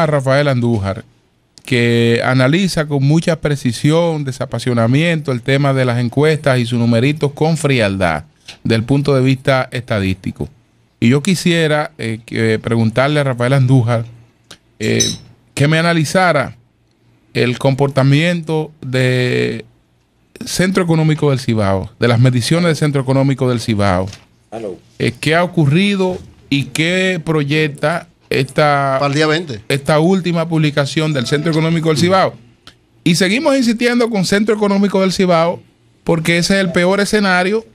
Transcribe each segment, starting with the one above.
a Rafael Andújar, que analiza con mucha precisión, desapasionamiento el tema de las encuestas y sus numeritos con frialdad del punto de vista estadístico. Y yo quisiera preguntarle a Rafael Andújar que me analizara el comportamiento de Centro Económico del Cibao, de las mediciones del Centro Económico del Cibao. ¿Qué ha ocurrido y qué proyecta para el día 20. Esta última publicación del Centro Económico del Cibao? Y seguimos insistiendo con Centro Económico del Cibao porque ese es el peor escenario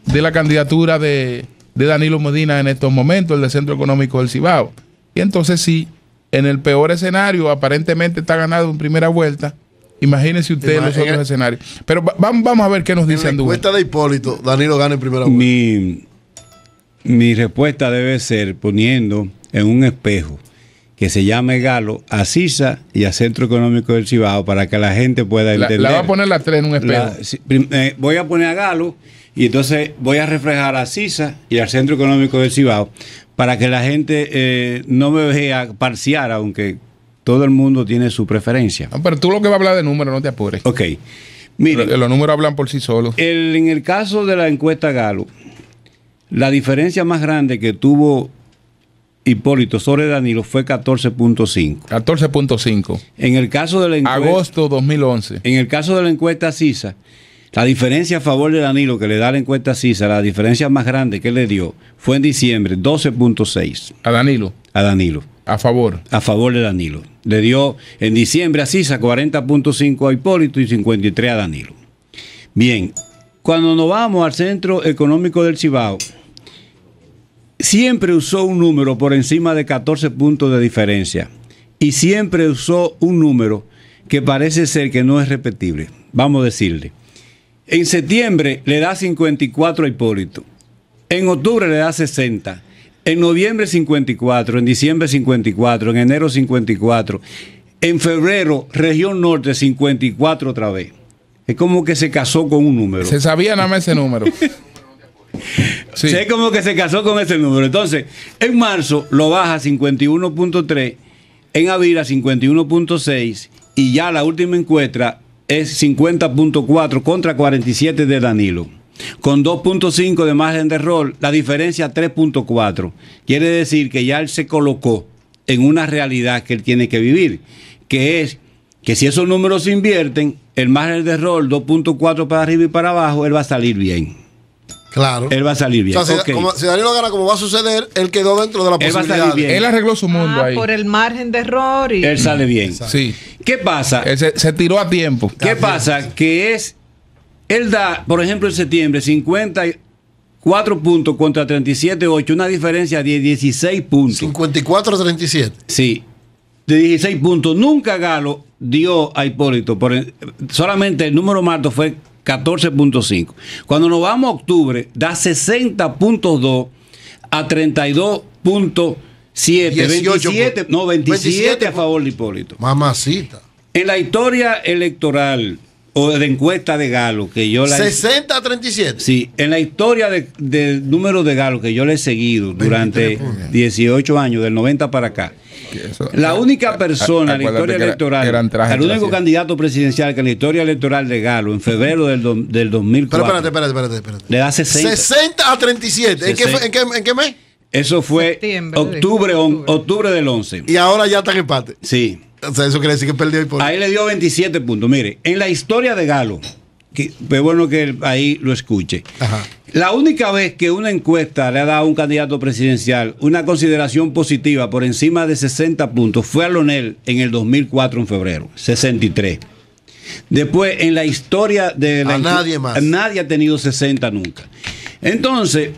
de la candidatura de Danilo Medina en estos momentos, el del Centro Económico del Cibao. Y entonces sí, en el peor escenario aparentemente está ganado en primera vuelta. Imagínense usted los otros escenarios. Pero vamos a ver qué nos dice Andújar. En la encuesta de Hipólito, Danilo gana en primera vuelta. Mi respuesta debe ser poniendo en un espejo que se llame Galo a CISA y a Centro Económico del Cibao para que la gente pueda entender. La va a poner las tres en un espejo. Voy a poner a Galo y entonces voy a reflejar a CISA y al Centro Económico del Cibao para que la gente no me vea parcial, aunque todo el mundo tiene su preferencia. No, pero tú lo que vas a hablar de números, no te apures. Ok. Mire, los números hablan por sí solos. En el caso de la encuesta Galo, la diferencia más grande que tuvo Hipólito sobre Danilo fue 14.5. 14.5. En el caso de la encuesta, agosto 2011. En el caso de la encuesta CISA, la diferencia a favor de Danilo que le da la encuesta CISA, la diferencia más grande que le dio fue en diciembre, 12.6. ¿A Danilo? A Danilo. ¿A favor? A favor de Danilo. Le dio en diciembre a CISA 40.5 a Hipólito y 53 a Danilo. Bien, cuando nos vamos al Centro Económico del Cibao, siempre usó un número por encima de 14 puntos de diferencia y siempre usó un número que parece ser que no es repetible. Vamos a decirle, en septiembre le da 54 a Hipólito, en octubre le da 60, en noviembre 54, en diciembre 54, en enero 54, en febrero región norte 54 otra vez. Es como que se casó con un número. Se sabía nada más ese número. Sí. Es como que se casó con ese número. Entonces, en marzo lo baja a 51.3, en abril a 51.6 y ya la última encuesta es 50.4 contra 47 de Danilo. Con 2.5 de margen de error, la diferencia 3.4. Quiere decir que ya él se colocó en una realidad que él tiene que vivir, que es que si esos números se invierten, el margen de error 2.4 para arriba y para abajo, él va a salir bien. Claro. Él va a salir bien. O sea, si Danilo gana como va a suceder, él quedó dentro de la posibilidad. Él arregló su mundo ahí. Por el margen de error. Y... él sale bien. Sí. ¿Qué pasa? Él se tiró a tiempo. ¿Qué pasa? Que él da, por ejemplo, en septiembre, 54 puntos contra 37.8, una diferencia de 16 puntos. 54 a 37. Sí. De 16 puntos. Nunca Galo dio a Hipólito. Solamente el número más alto fue 14.5. Cuando nos vamos a octubre, da 60.2 a 32.7. 27 a favor de Hipólito. Mamacita. En la historia electoral o de encuesta de Galo, que yo la 60 a 37. Sí, en la historia del número de Galo que yo le he seguido durante 18 años, del 90 para acá. La única persona en la historia electoral, el único candidato presidencial que en la historia electoral de Galo, en febrero del 2004. Pero espérate. Le da 60 a 37. ¿En qué mes? Eso fue octubre del 11. Y ahora ya está en empate. Sí. O sea, eso quiere decir que perdió Hipólito. Ahí le dio 27 puntos. Mire, en la historia de Galo, es bueno que ahí lo escuche. Ajá. La única vez que una encuesta le ha dado a un candidato presidencial una consideración positiva por encima de 60 puntos fue a Leonel en el 2004 en febrero, 63. Después, en la historia de la nadie más. Nadie ha tenido 60 nunca. Entonces,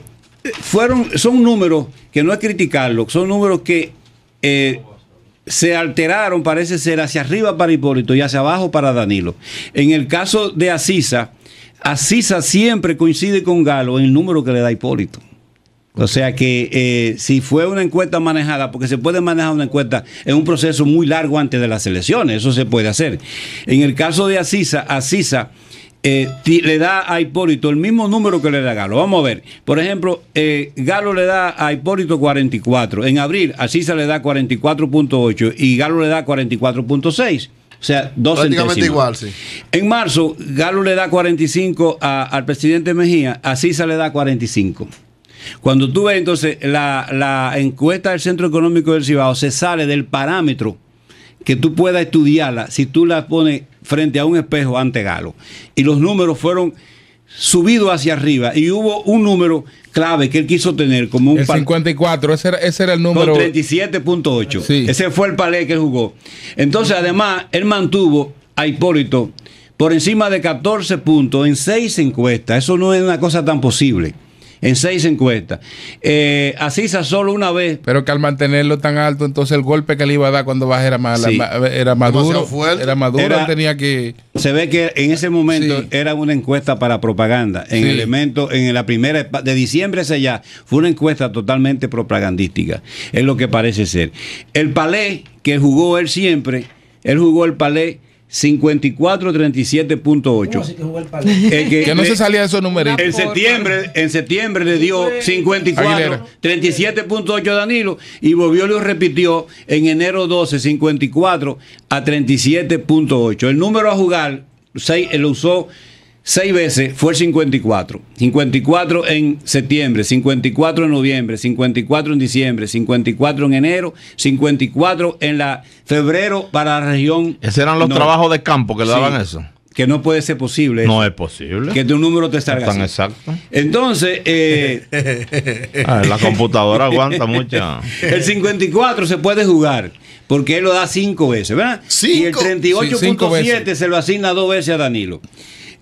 son números que no es criticarlos, son números que se alteraron, parece ser, hacia arriba para Hipólito y hacia abajo para Danilo. En el caso de Asisa siempre coincide con Galo en el número que le da Hipólito. O sea que si fue una encuesta manejada, porque se puede manejar una encuesta en un proceso muy largo antes de las elecciones, eso se puede hacer. En el caso de Asisa le da a Hipólito el mismo número que le da a Galo. Vamos a ver. Por ejemplo, Galo le da a Hipólito 44. En abril, a Sisa le da 44.8 y Galo le da 44.6. O sea, 2 prácticamente igual, sí. En marzo, Galo le da 45 al presidente Mejía, a Sisa le da 45. Cuando tú ves entonces la encuesta del Centro Económico del Cibao, se sale del parámetro que tú puedas estudiarla si tú la pones frente a un espejo ante Galo. Y los números fueron subidos hacia arriba y hubo un número clave que él quiso tener como un... El 54, ese era el número... Con 37.8. Sí. Ese fue el palé que él jugó. Entonces, además, él mantuvo a Hipólito por encima de 14 puntos en 6 encuestas. Eso no es una cosa tan posible. En 6 encuestas. A Sisa solo una vez. Pero que al mantenerlo tan alto, entonces el golpe que le iba a dar cuando baje era más, sí, era más duro. Era más duro, tenía que... Se ve que en ese momento sí, era una encuesta para propaganda. En sí, en la primera de diciembre hacia allá, fue una encuesta totalmente propagandística. Es lo que parece ser. El palé que jugó él siempre, él jugó el palé 54-37.8. Que no se salía de esos numeritos. En septiembre le dio 54-37.8 a Danilo y volvió y lo repitió en enero 12, 54 a 37.8. El número a jugar lo usó 6 veces, fue el 54. 54 en septiembre, 54 en noviembre, 54 en diciembre, 54 en enero, 54 en febrero para la región. Esos eran los trabajos de campo que le daban eso. Que no puede ser posible. No es posible. Que tu número te salga tan así. Exacto. Entonces, la computadora aguanta mucha. El 54 se puede jugar porque él lo da 5 veces, ¿verdad? Y el 38.7 se lo asigna 2 veces a Danilo.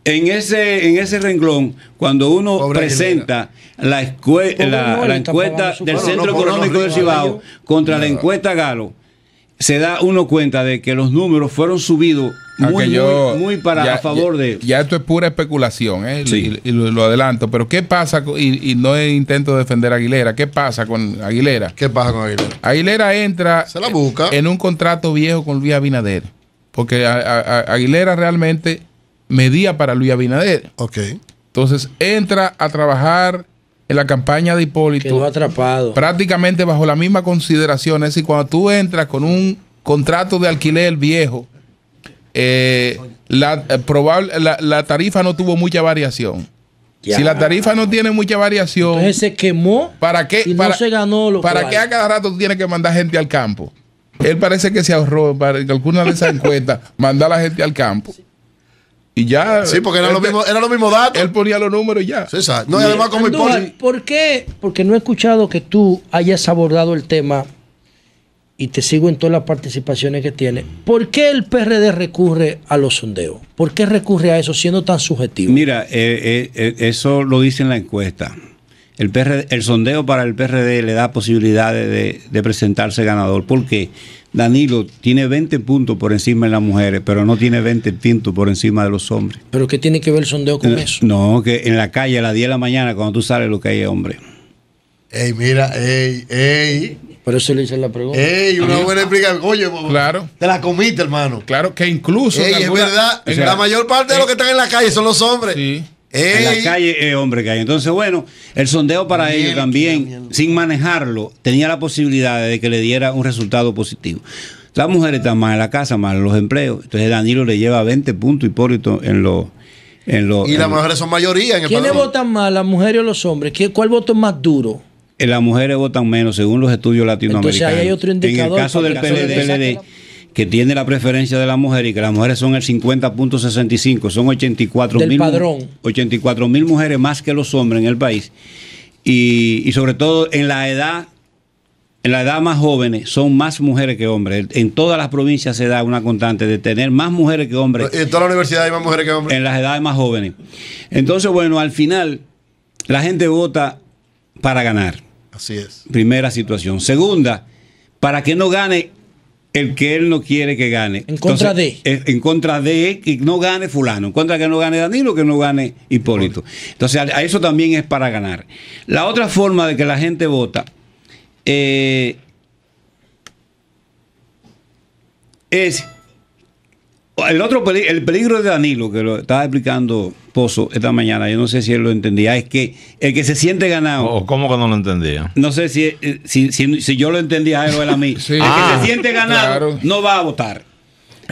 En ese renglón, cuando uno presenta la encuesta del Centro Económico del Cibao contra la encuesta Galo, se da uno cuenta de que los números fueron subidos muy a favor de... Ya esto es pura especulación, sí, y lo adelanto, pero ¿qué pasa? Y no intento defender a Aguilera. ¿Qué pasa con Aguilera? ¿Qué pasa con Aguilera? Aguilera entra se la busca en un contrato viejo con Luis Abinader, porque Aguilera realmente medía para Luis Abinader. Okay. Entonces entra a trabajar en la campaña de Hipólito. Quedó atrapado. Prácticamente bajo la misma consideración. Es decir, cuando tú entras con un contrato de alquiler viejo, la tarifa no tuvo mucha variación. Ya. Si la tarifa no tiene mucha variación, entonces se quemó. ¿Para qué? Y no se ganó lo ¿Para qué a cada rato tú tienes que mandar gente al campo? Él parece que se ahorró para que alguna de esas encuestas mandar a la gente al campo. Y ya. Sí, porque eran los mismos datos. Él ponía los números y ya. Sí, no, y además como Andújar, ¿por qué? Porque no he escuchado que tú hayas abordado el tema y te sigo en todas las participaciones que tiene. ¿Por qué el PRD recurre a los sondeos? ¿Por qué recurre a eso siendo tan subjetivo? Mira, eso lo dice en la encuesta. El sondeo para el PRD le da posibilidades de presentarse ganador. ¿Por qué? Danilo tiene 20 puntos por encima de las mujeres, pero no tiene 20 puntos por encima de los hombres. ¿Pero qué tiene que ver el sondeo con eso? No, que en la calle a las 10 de la mañana, cuando tú sales, lo que hay es hombre. Ey, mira, ey. Por eso le hice la pregunta. Ey, una buena explicación. Oye, claro, te la comiste, hermano. Claro, que incluso... es verdad, o sea, la mayor parte de los que están en la calle son los hombres. Sí. En la calle es hombre que hay. Entonces, bueno, el sondeo para ellos también, sin manejarlo, tenía la posibilidad de que le diera un resultado positivo. Las mujeres están más en la casa, más en los empleos. Entonces Danilo le lleva 20 puntos Hipólito en los... Y las mujeres son mayoría en el ¿Quiénes votan más, las mujeres o los hombres? ¿Cuál voto es más duro? Las mujeres votan menos, según los estudios latinoamericanos. Entonces ahí hay otro indicador. En el caso del PLD, que tiene la preferencia de la mujer y que las mujeres son el 50.65, son 84.000 mujeres más que los hombres en el país. Y sobre todo en la edad más jóvenes son más mujeres que hombres. En todas las provincias se da una constante de tener más mujeres que hombres. En toda la universidad hay más mujeres que hombres. En las edades más jóvenes. Entonces, bueno, al final la gente vota para ganar. Así es. Primera situación. Segunda, para que no gane el que él no quiere que gane. En contra de. En contra de que no gane fulano. En contra de que no gane Danilo, que no gane Hipólito. Entonces, a eso también es para ganar. La otra forma de que la gente vota es el peligro de Danilo, que lo estaba explicando Pozo esta mañana, yo no sé si él lo entendía, es que el que se siente ganado. ¿Cómo que no lo entendía? No sé si yo lo entendía a él o él a mí. Sí. El que se siente ganado claro. no va a votar.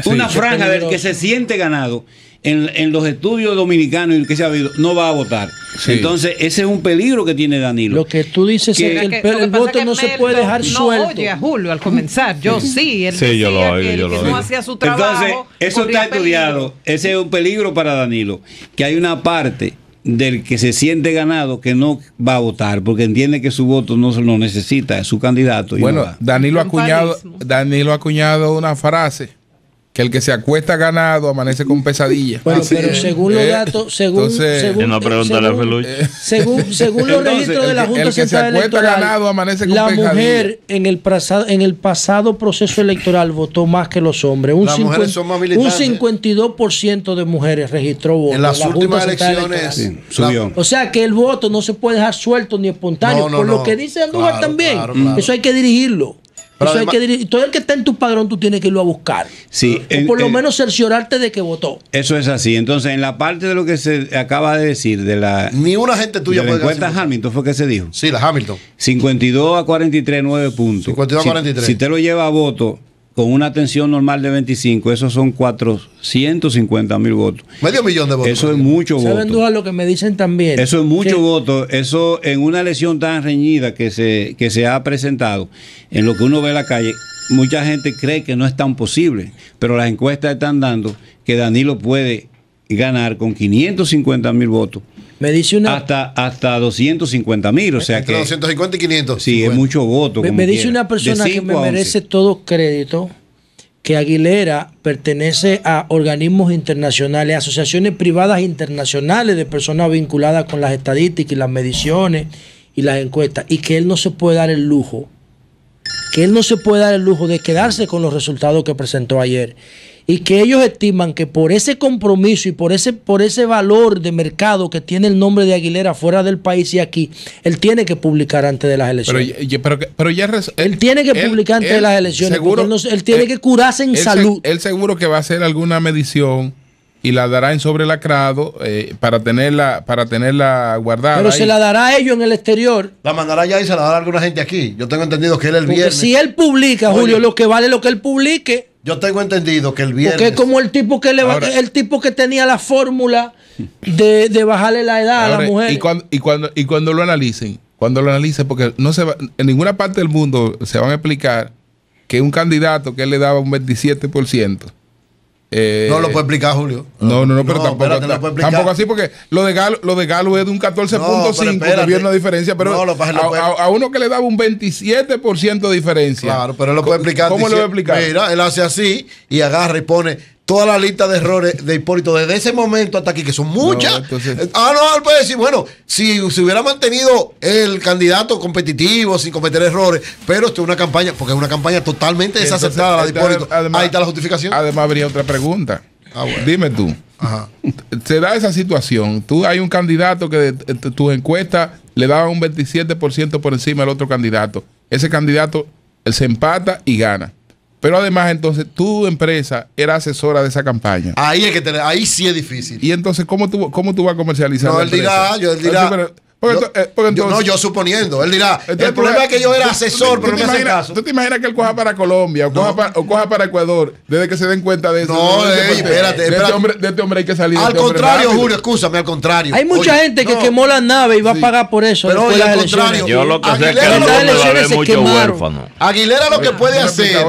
Sí. Una franja del que se siente ganado en los estudios dominicanos y el que se ha habido no va a votar. Sí. Entonces, ese es un peligro que tiene Danilo. Lo que tú dices es que el voto no se puede dejar suelto. Oye, a Julio, al comenzar, yo sí. Él sí, yo lo oigo, que, yo lo que oigo. no hacía su trabajo. Entonces, eso está estudiado. Ese es un peligro para Danilo. Que hay una parte del que se siente ganado que no va a votar porque entiende que su voto no se lo necesita, es su candidato. Bueno, Danilo ha acuñado una frase: que el que se acuesta ganado amanece con pesadilla. Bueno, pero según los datos, según los registros de la Junta Central Electoral, ganado, amanece con la pesadilla. mujer en el pasado proceso electoral votó más que los hombres. Un 52% de mujeres registró votos. En las últimas elecciones sí, subió. O sea que el voto no se puede dejar suelto ni espontáneo. Por lo que dice Andújar también. Claro. Eso hay que dirigirlo. Todo el que está en tu padrón tú tienes que irlo a buscar. Sí, o por lo menos cerciorarte de que votó. Eso es así. Entonces, en la parte de lo que se acaba de decir de la ni una gente tuya de la encuesta Hamilton fue que se dijo. Sí, la Hamilton. 52 a 43, 9 puntos. 52 a 43. Si te lo lleva a voto con una atención normal de 25, esos son 450,000 votos. Medio millón de votos. Eso es mucho voto. ¿Saben lo que me dicen también? Eso es mucho voto. Eso en una elección tan reñida que se ha presentado, en lo que uno ve en la calle, mucha gente cree que no es tan posible, pero las encuestas están dando que Danilo puede ganar con 550,000 votos. Me dice una hasta 250,000, o sea entre que 250 y 500. Sí, es mucho voto. Me dice una persona que me merece todo crédito, que Aguilera pertenece a organismos internacionales, asociaciones privadas internacionales de personas vinculadas con las estadísticas y las mediciones y las encuestas, y que él no se puede dar el lujo, de quedarse con los resultados que presentó ayer. Y que ellos estiman que por ese compromiso y por ese valor de mercado que tiene el nombre de Aguilera fuera del país y aquí, él tiene que publicar antes de las elecciones. Pero ya él tiene que publicar antes de las elecciones. Seguro, él tiene que curarse en salud. Él seguro que va a hacer alguna medición y la dará en sobrelacrado para tenerla guardada. Pero ahí. Se la dará a ellos en el exterior. La mandará ya y se la dará a alguna gente aquí. Yo tengo entendido que él el viernes. Si él publica, Julio, lo que vale lo que él publique. Yo tengo entendido que el viernes. Porque es como el tipo que el tipo que tenía la fórmula de bajarle la edad a la mujer. Y cuando lo analicen, porque no se va, en ninguna parte del mundo se van a explicar que un candidato que él le daba un 27%. No lo puede explicar, Julio. No, pero tampoco así, porque lo de Galo es de un 14.5 que viene una diferencia, pero a uno que le daba un 27% de diferencia. Claro, pero él lo puede explicar. ¿Cómo lo va a explicar? Mira, él hace así y agarra y pone toda la lista de errores de Hipólito desde ese momento hasta aquí, que son muchas. Él puede decir, bueno, si se hubiera mantenido el candidato competitivo sin cometer errores, pero esto es una campaña, porque es una campaña totalmente desacertada la de Hipólito. Además, ahí está la justificación. Además, habría otra pregunta. Bueno. Dime tú. Ajá. Se da esa situación. Hay un candidato que tu encuesta le daba un 27% por encima del otro candidato. Ese candidato él se empata y gana. Pero además, entonces, tu empresa era asesora de esa campaña. Ahí sí es difícil. Y entonces, ¿cómo tú vas a comercializar? No, él dirá. Yo suponiendo. Él dirá, el problema es que yo era asesor, pero no me hace caso. ¿Tú te imaginas que él coja para Colombia o coja para Ecuador desde que se den cuenta de eso? No, espérate. De este hombre hay que salir. Al contrario, Julio, escúchame, al contrario. Hay mucha gente que quemó la nave y va a pagar por eso. Pero oye, al contrario. Yo lo que sé es que no va a haber muchos huérfanos. Aguilera lo que puede hacer,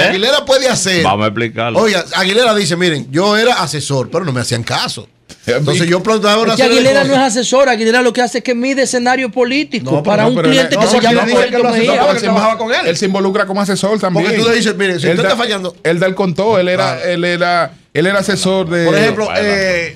Aguilera puede hacer. Vamos a explicarlo. Oye, Aguilera dice, miren, yo era asesor, pero no me hacían caso. Entonces yo plantaba una serie de cosas. Aguilera no es asesor, Aguilera lo que hace es que mide escenario político para un cliente que se llama Puerto Mejía. Él se involucra como asesor también. Porque tú le dices, mire, si usted está fallando. Él da el contó, él era asesor de. Por ejemplo,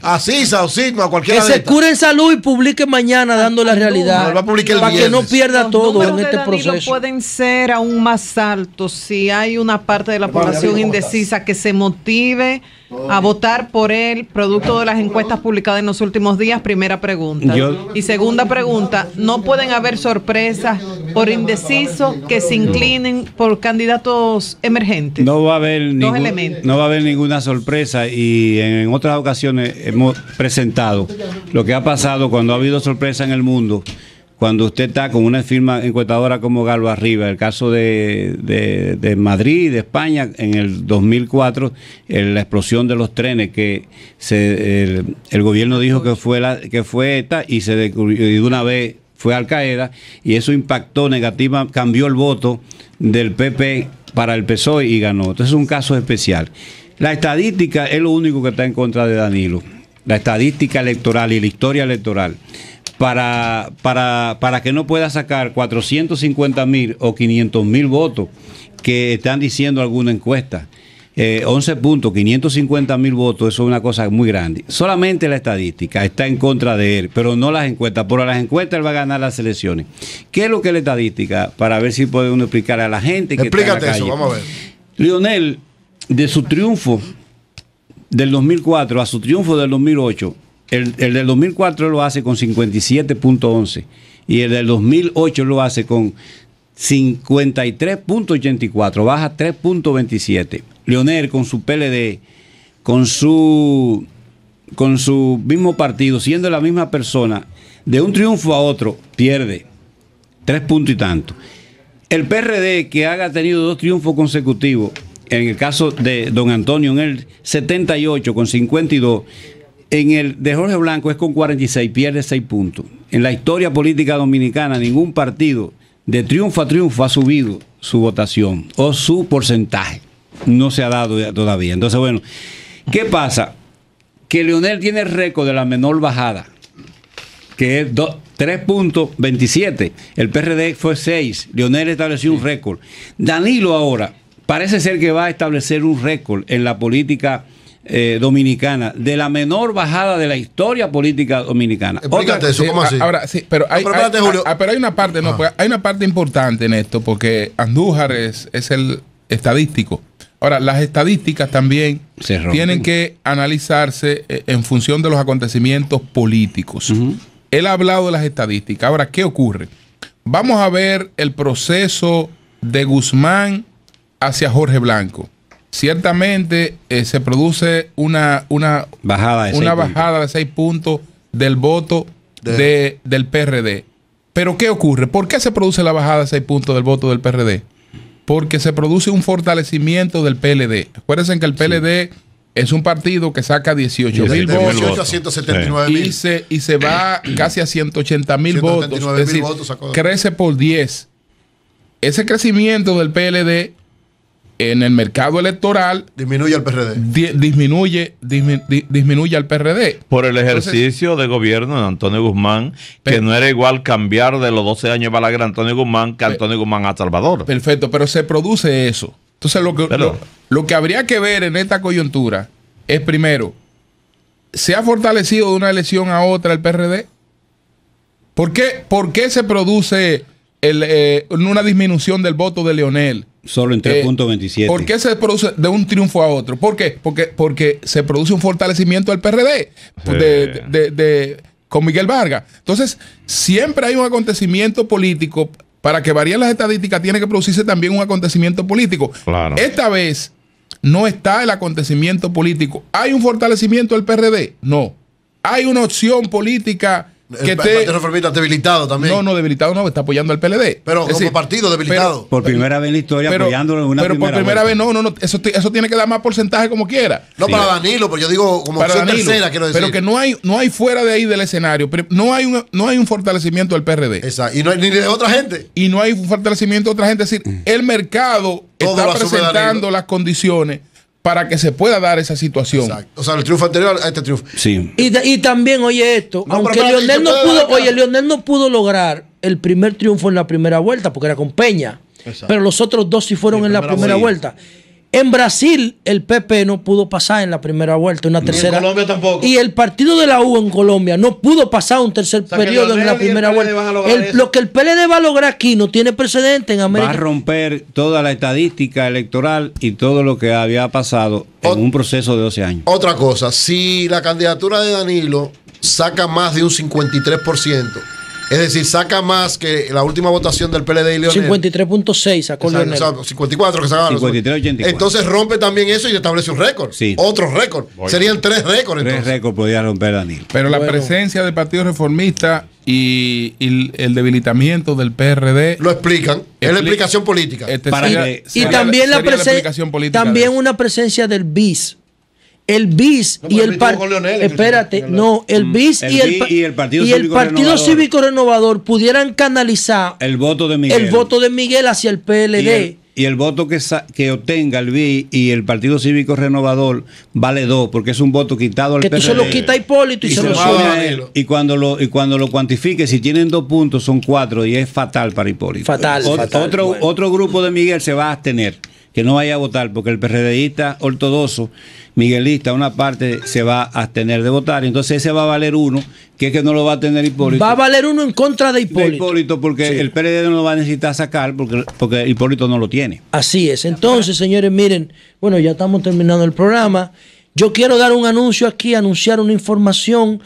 a CISA o Sigma, a cualquiera de estas. Que se cure en salud y publique mañana dando la realidad. Para que no pierda todo en este proceso. Pueden ser aún más altos si hay una parte de la población indecisa que se motive a votar por él, producto de las encuestas publicadas en los últimos días. Primera pregunta. Y segunda pregunta, ¿no pueden haber sorpresas por indecisos que se inclinen por candidatos emergentes? No va a haber ninguna sorpresa. sorpresa y en otras ocasiones hemos presentado lo que ha pasado cuando ha habido sorpresa en el mundo. Cuando usted está con una firma encuestadora como Galo arriba, el caso de Madrid, de España, en el 2004, la explosión de los trenes que el gobierno dijo que fue ETA y de una vez fue Al Qaeda, y eso impactó negativa, cambió el voto del PP para el PSOE y ganó. Entonces es un caso especial. La estadística es lo único que está en contra de Danilo. La estadística electoral y la historia electoral. Para que no pueda sacar 450.000 o 500.000 votos que están diciendo alguna encuesta. 11 puntos, 550.000 votos, eso es una cosa muy grande. Solamente la estadística está en contra de él, pero no las encuestas. Por las encuestas él va a ganar las elecciones. ¿Qué es lo que es la estadística? Para ver si podemos explicar a la gente que explícate está en la calle. Eso, vamos a ver. Leonel, de su triunfo del 2004 a su triunfo del 2008, el del 2004 lo hace con 57.11 y el del 2008 lo hace con 53.84, baja 3.27. Leonel con su PLD, con su mismo partido, siendo la misma persona, de un triunfo a otro, pierde 3 puntos y tanto. El PRD, que haya tenido 2 triunfos consecutivos, en el caso de don Antonio, en el 78 con 52, en el de Jorge Blanco es con 46, pierde 6 puntos. En la historia política dominicana, ningún partido de triunfo a triunfo ha subido su votación o su porcentaje. No se ha dado todavía. Entonces, bueno, ¿qué pasa? Que Leonel tiene el récord de la menor bajada, que es 3.27. El PRD fue 6. Leonel estableció un récord. Danilo ahora parece ser que va a establecer un récord en la política dominicana de la menor bajada de la historia política dominicana. Explícate eso, ¿cómo así? Ahora sí, pero hay una parte, pues, hay una parte importante en esto, porque Andújar es el estadístico. Ahora, las estadísticas también tienen que analizarse en función de los acontecimientos políticos. Él ha hablado de las estadísticas. Ahora, ¿qué ocurre? Vamos a ver el proceso de Guzmán hacia Jorge Blanco. Ciertamente se produce una bajada de 6 puntos del voto del PRD. Pero ¿qué ocurre? ¿Por qué se produce la bajada de 6 puntos del voto del PRD? Porque se produce un fortalecimiento del PLD. Acuérdense que el PLD es un partido que saca 18.000 votos a 179.000 y se va casi a 180.000 votos. Es decir, crece por 10. Ese crecimiento del PLD en el mercado electoral disminuye al PRD. Disminuye al PRD. Por el ejercicio de gobierno de Antonio Guzmán, que no era igual cambiar de los 12 años de Balaguer a Antonio Guzmán que Antonio Guzmán a Salvador. Perfecto, pero se produce eso. Entonces lo que habría que ver en esta coyuntura es, primero, ¿se ha fortalecido de una elección a otra el PRD? ¿Por qué se produce una disminución del voto de Leonel? Solo en 3.27. ¿Por qué se produce de un triunfo a otro? ¿Por qué? Porque se produce un fortalecimiento del PRD con Miguel Vargas. Entonces, siempre hay un acontecimiento político. Para que varíen las estadísticas, tiene que producirse también un acontecimiento político. Claro. Esta vez no está el acontecimiento político. ¿Hay un fortalecimiento del PRD? No. ¿Hay una opción política que el Partido Reformista debilitado también? No, debilitado no, está apoyando al PLD. Pero como partido debilitado. Por primera vez en la historia apoyándolo en una pero por primera vez no, eso tiene que dar más porcentaje como quiera. No, sí, para Danilo, pero yo digo como opción tercera, quiero decir. Pero que no hay fuera de ahí del escenario, no hay un fortalecimiento del PRD. Exacto. Y no hay ni de otra gente. Y no hay un fortalecimiento de otra gente. Es decir, el mercado está presentando las condiciones para que se pueda dar esa situación. Exacto. O sea, el triunfo anterior a este triunfo. Sí. Y también, oye esto, aunque Leonel no pudo lograr el primer triunfo en la primera vuelta, porque era con Peña. Exacto. Pero los otros dos sí fueron en la primera vuelta. En Brasil, el PP no pudo pasar en la primera vuelta, una tercera. En Colombia tampoco. Y el partido de la U en Colombia no pudo pasar un tercer periodo en la primera vuelta. Lo que el PLD va a lograr aquí no tiene precedente en América. Va a romper toda la estadística electoral y todo lo que había pasado en un proceso de 12 años. Otra cosa, si la candidatura de Danilo saca más de un 53%, Es decir, saca más que la última votación del PLD y Leonel. 53.6 sacó Leonel. O sea, 54 que sacaban. 53.84. Entonces rompe también eso y establece un récord. Sí. Otro récord. Serían 3 récords. 3 récords podía romper Danilo. Pero la presencia del Partido Reformista y el debilitamiento del PRD lo explican. Es la explicación política. Y también la explicación política. También una presencia del BIS. El BIS y el partido. Espérate, no, el BIS y el Partido Cívico Renovador pudieran canalizar el voto de Miguel hacia el PLD. Y el voto que obtenga el BIS y el Partido Cívico Renovador vale 2, porque es un voto quitado al PRD. Que tú se lo quita a Hipólito y se lo sube a él. Y cuando lo cuantifique, si tienen 2 puntos, son 4 y es fatal para Hipólito. Fatal. Otro grupo de Miguel se va a abstener, que no vaya a votar, porque el PRDista ortodoxo, miguelista, una parte se va a abstener de votar. Entonces ese va a valer 1, que es que no lo va a tener Hipólito. Va a valer 1 en contra de Hipólito. Porque el PRD no lo va a necesitar sacar, porque Hipólito no lo tiene. Así es. Entonces, señores, miren, bueno, ya estamos terminando el programa. Yo quiero dar un anuncio aquí, anunciar una información.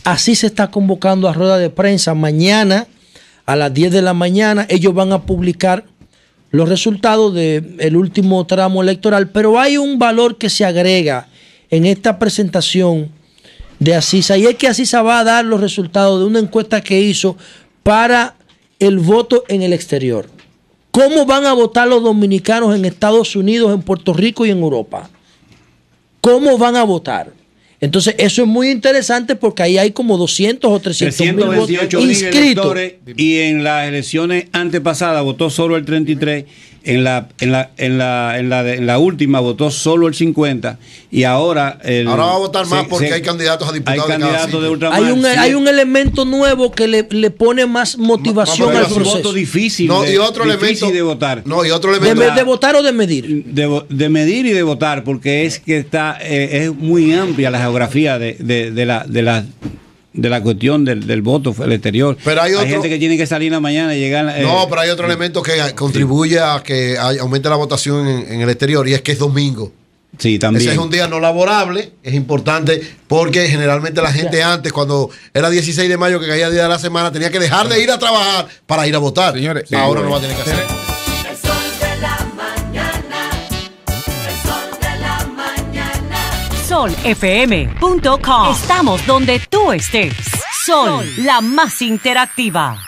Así se está convocando a rueda de prensa mañana a las 10 de la mañana. Ellos van a publicar los resultados del último tramo electoral, pero hay un valor que se agrega en esta presentación de Asisa, y es que Asisa va a dar los resultados de una encuesta que hizo para el voto en el exterior. ¿Cómo van a votar los dominicanos en Estados Unidos, en Puerto Rico y en Europa? ¿Cómo van a votar? Entonces, eso es muy interesante porque ahí hay como 200 o 300 mil votos inscritos. Y en las elecciones antepasadas votó solo el 33, en la última votó solo el 50, y ahora va a votar más porque hay candidatos a diputados. Hay candidatos de ultramar. Hay un elemento nuevo que le pone más motivación al proceso. Es un voto difícil, difícil de votar. No, y otro elemento. ¿De votar o de medir? De medir y de votar, porque es que es muy amplia la geografía de la cuestión del voto al exterior. Pero hay gente que tiene que salir en la mañana y llegar. Pero hay otro elemento que contribuye a que aumente la votación en el exterior, y es que es domingo. Sí, también. Ese es un día no laborable, es importante porque generalmente la gente antes, cuando era 16 de mayo que caía el día de la semana, tenía que dejar de ir a trabajar para ir a votar. Señores, ahora no va a tener que hacer. solfm.com. Estamos donde tú estés. Sol, la más interactiva.